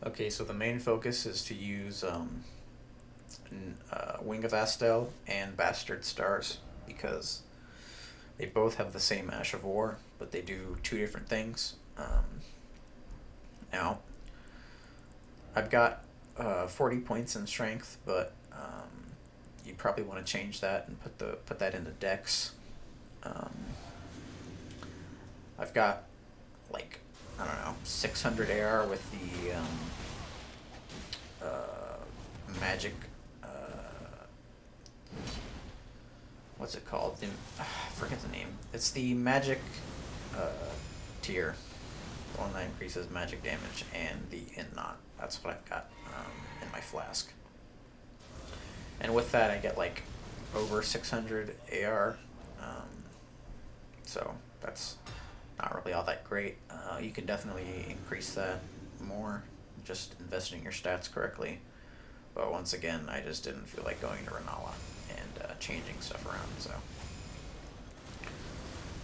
Okay, so the main focus is to use Wing of Astel and Bastard Stars because they both have the same Ash of War, but they do two different things. Now, I've got 40 points in strength, but you probably want to change that and put that into Dex. Um, I've got like I don't know 600 AR with the magic. What's it called? I forget the name. It's the magic uh, tier, the one that increases magic damage, and the in knot. That's what I've got in my flask. And with that, I get like over 600 AR. Um, so that's not really all that great. You can definitely increase that more, just investing your stats correctly. But once again, I just didn't feel like going to Renala and changing stuff around. So,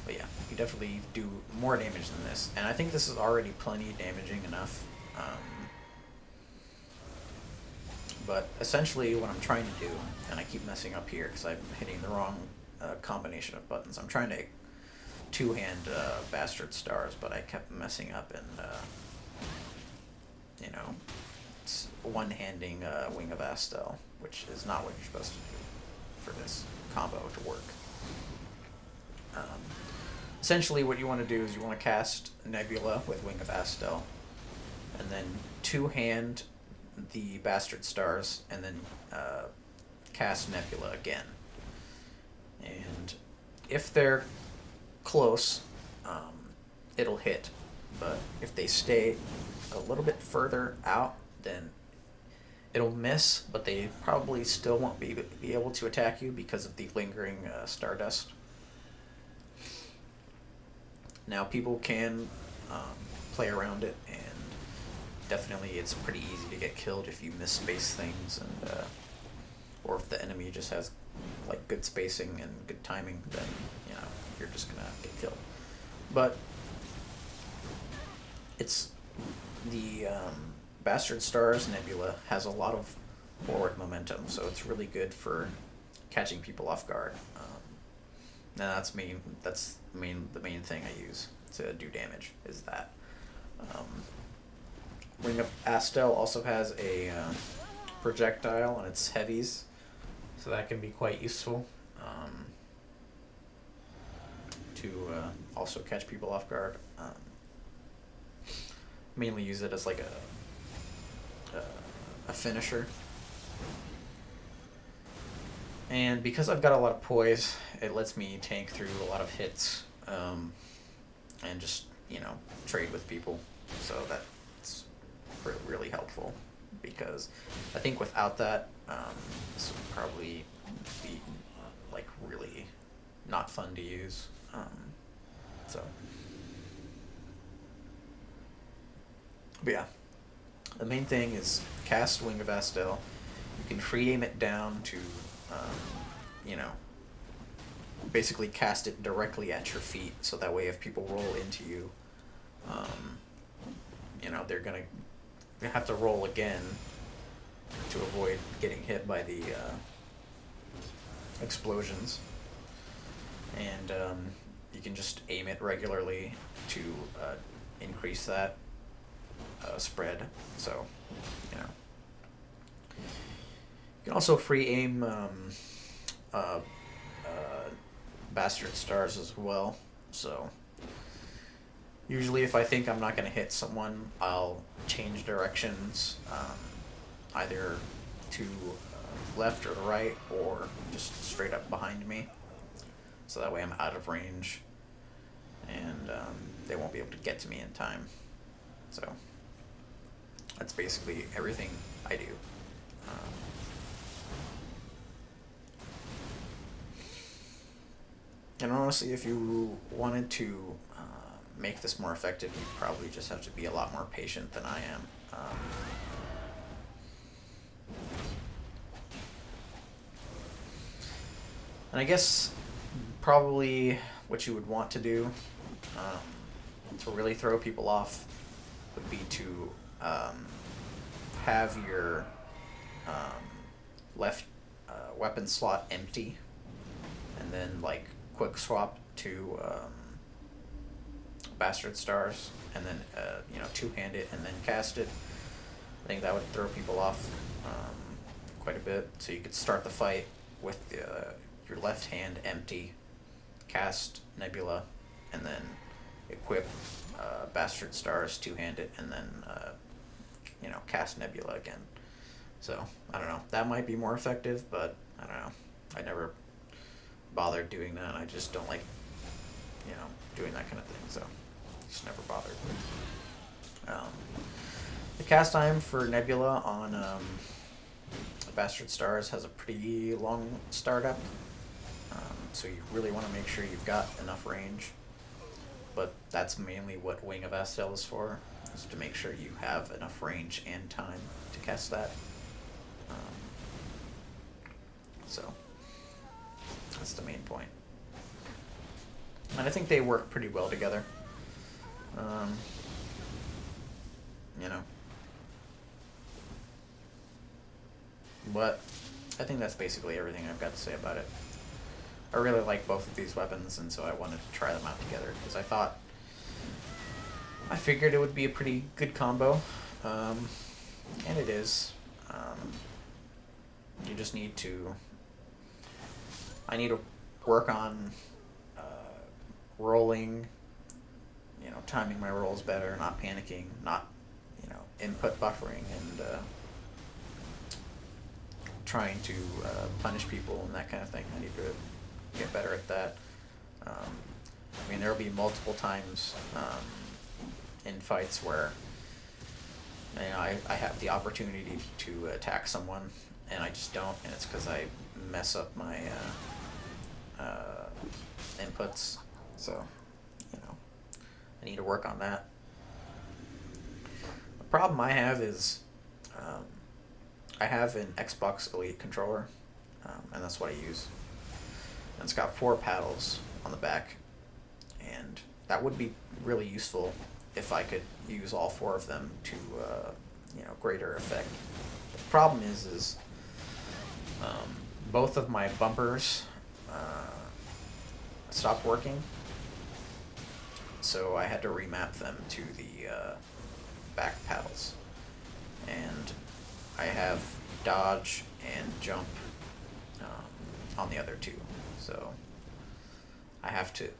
but yeah, you definitely do more damage than this, and I think this is already plenty damaging enough. But essentially, what I'm trying to do, and I keep messing up here because I'm hitting the wrong combination of buttons. I'm trying to two-hand Bastard Stars, but I kept messing up and you know, it's one-handing Wing of Astel, which is not what you're supposed to do for this combo to work. Um, Essentially, what you want to do is you want to cast Nebula with Wing of Astel, and then two-hand the Bastard Stars, and then cast Nebula again. And if they're close, it'll hit. But if they stay a little bit further out, then it'll miss, but they probably still won't be able to attack you because of the lingering Stardust. Now, people can play around it, and definitely it's pretty easy to get killed if you misspace things, and or if the enemy just has like good spacing and good timing, then you know you're just gonna get killed. But it's the Bastard Stars Nebula has a lot of forward momentum, so it's really good for catching people off guard. And the main thing I use to do damage is that. Um, Ring of Astel also has a projectile on its heavies, so that can be quite useful to also catch people off guard. Mainly use it as like a finisher. And because I've got a lot of poise, it lets me tank through a lot of hits and just, trade with people. So that's really helpful because I think without that, this would probably be like really not fun to use. So, but yeah, the main thing is cast Wing of Astel. You can free aim it down to, you know, basically cast it directly at your feet, so that way if people roll into you, they're gonna have to roll again to avoid getting hit by the explosions. And you can just aim it regularly to increase that spread. So, you know. You can also free aim Bastard Stars as well. So, usually if I think I'm not going to hit someone, I'll change directions, either to left or right, or just straight up behind me. So that way I'm out of range, and they won't be able to get to me in time. So, that's basically everything I do. And honestly, if you wanted to make this more effective, you probably just have to be a lot more patient than I am. And I guess probably what you would want to do to really throw people off would be to have your left weapon slot empty, and then like quick swap to Bastard Stars, and then two-hand it and then cast it. I think that would throw people off quite a bit. So you could start the fight with your left hand empty, cast Nebula, and then equip Bastard Stars, two-hand it, and then cast Nebula again. So I don't know. That might be more effective, but I don't know. I never bothered doing that. I just don't like doing that kind of thing. So just never bothered. The cast time for Nebula on Bastard Stars has a pretty long startup, so you really want to make sure you've got enough range. But that's mainly what Wing of Astel is for, is to make sure you have enough range and time to cast that. So that's the main point. And I think they work pretty well together. But I think that's basically everything I've got to say about it. I really like both of these weapons, and so I wanted to try them out together, because I figured it would be a pretty good combo, and it is. You just need to... I need to work on rolling, timing my rolls better, not panicking, not, input buffering, and trying to punish people and that kind of thing. I need to get better at that. There'll be multiple times in fights where I have the opportunity to attack someone and I just don't, and it's because I mess up my inputs. So, I need to work on that. The problem I have is I have an Xbox Elite controller, and that's what I use. And it's got 4 paddles on the back, and that would be really useful if I could use all 4 of them to greater effect. The problem is both of my bumpers stopped working, so I had to remap them to the back paddles, and I have dodge and jump on the other 2, so I have to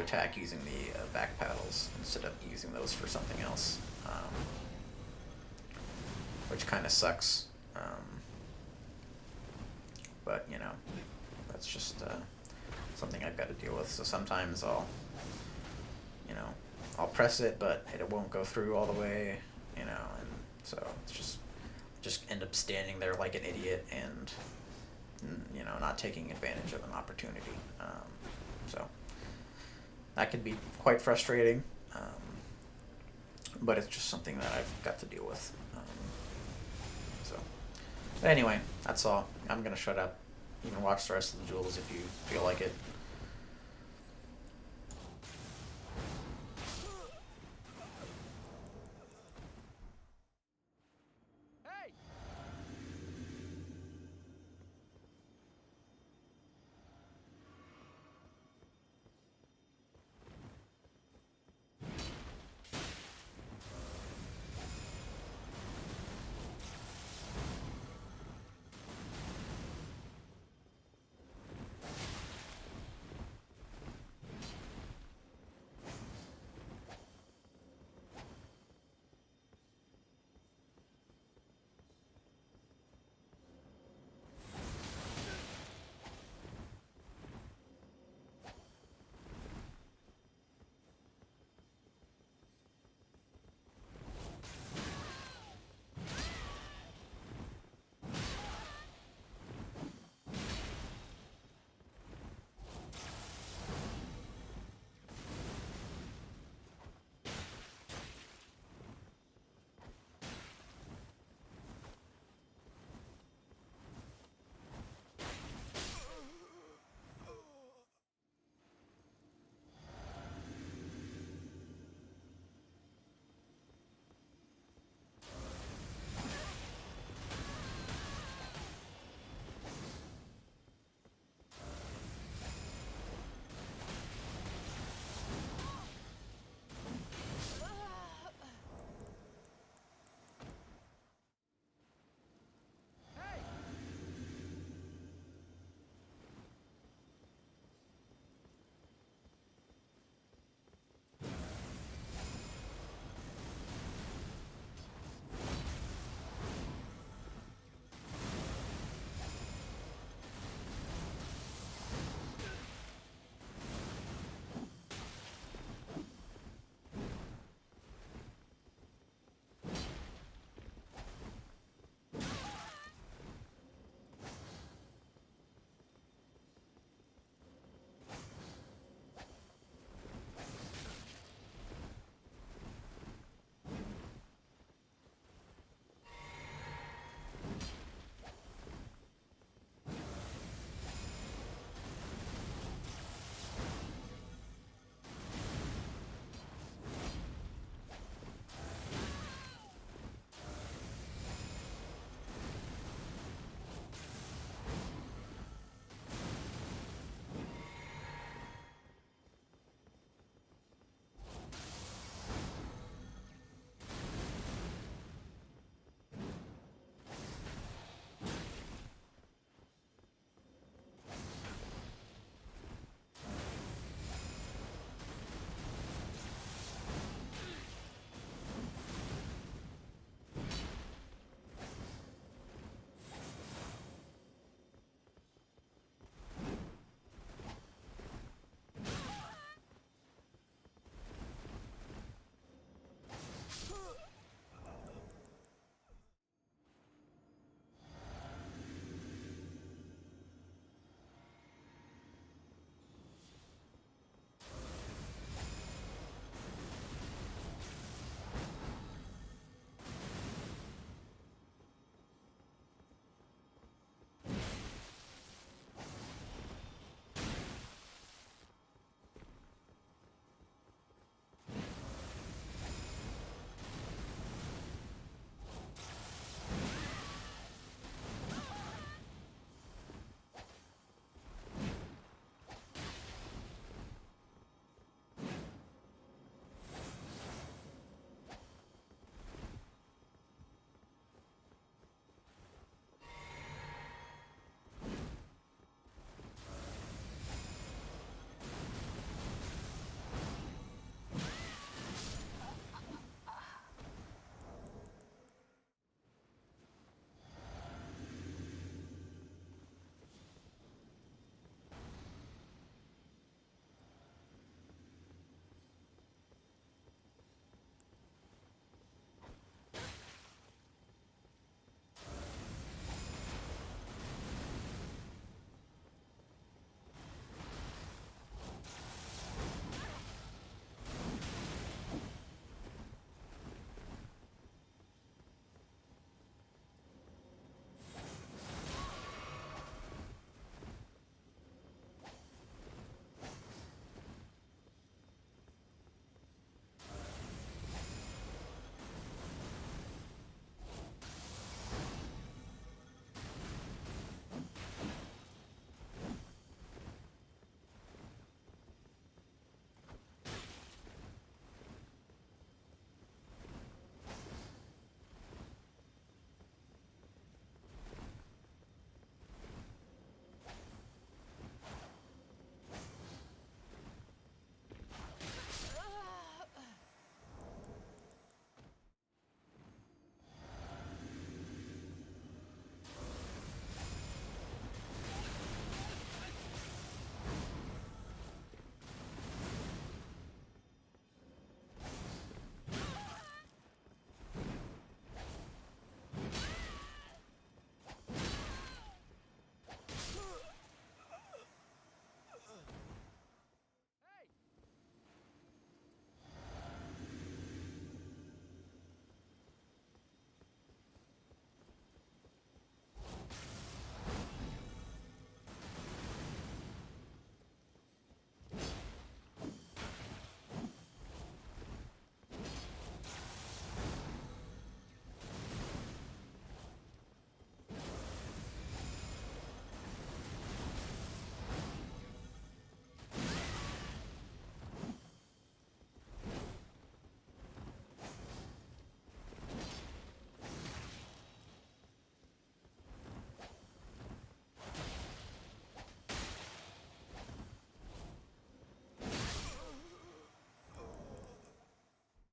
attack using the back paddles instead of using those for something else, which kind of sucks. But that's just something I've got to deal with. So sometimes I'll press it, but it won't go through all the way, and so it's just end up standing there like an idiot and not taking advantage of an opportunity. So that can be quite frustrating, but it's just something that I've got to deal with. But anyway, that's all. I'm gonna shut up. You can watch the rest of the duels if you feel like it.